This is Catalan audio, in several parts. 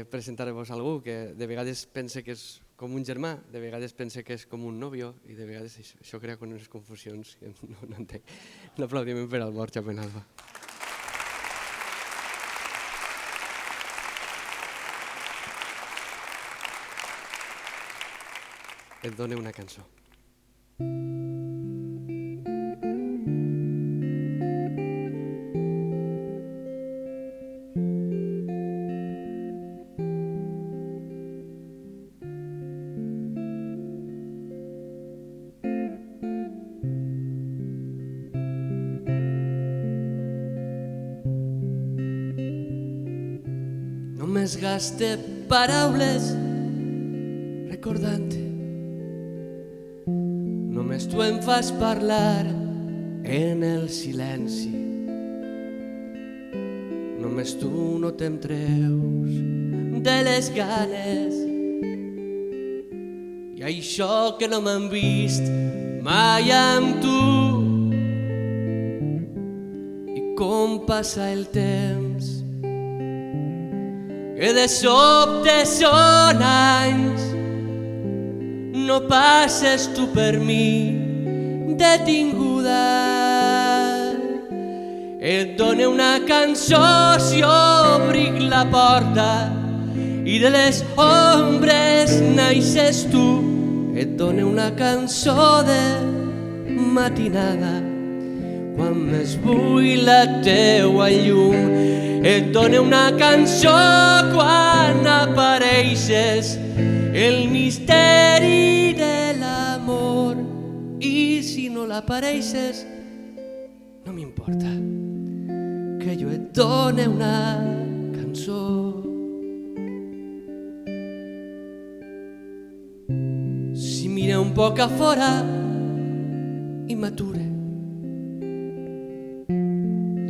presentar-vos algú que de vegades pense que és com un germà, de vegades pense que és com un nòvio i de vegades això crea unes confusions que no entenc. Un aplaudiment per al Borja Penalba. Et done una cançó. Només gaste paraules recordant-te. Només tu em fas parlar en el silenci. Només tu no te'n treus de les ganes. I això que no m'han vist mai amb tu. I com passa el temps, que de sobte són anys. No passes tu per mi detinguda. Et done una cançó si obric la porta i de les ombres naixes tu. Et done una cançó de matinada quan més bull la teua llum. Et done una cançó quan apareixes, el misteri de l'amor. I si no l'apareixes, no m'importa, que jo et done una cançó. Si mire un poc a fora i m'ature,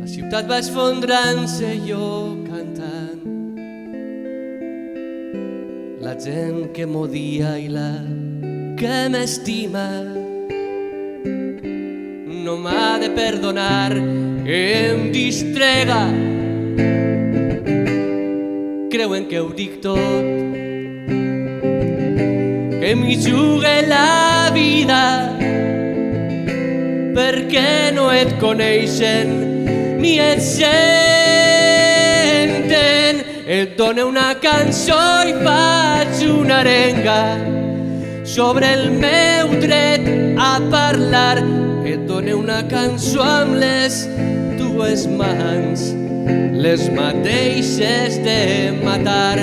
la ciutat va esfondrant-se, jo cantant. La gent que m'odia i la que m'estima no m'ha de perdonar que em distrega. Creuen que ho dic tot, que m'hi jugue la vida, perquè no et coneixen ni et senten. Et done una cançó i faig una arenga sobre el meu dret a parlar. Et done una cançó amb les dues mans, les mateixes de matar.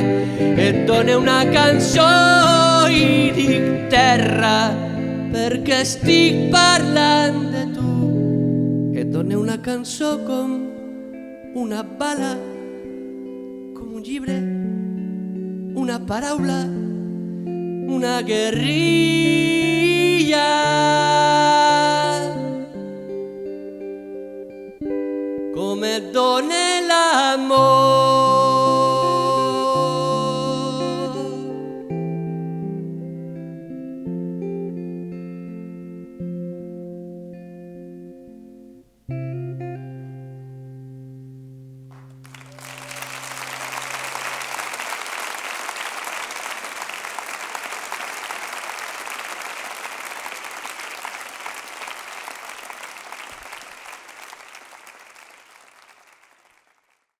Et done una cançó i dic terra perquè estic parlant de tu. Et done una cançó com una bala, com un llibre, una paraula, una guerrilla. Com et done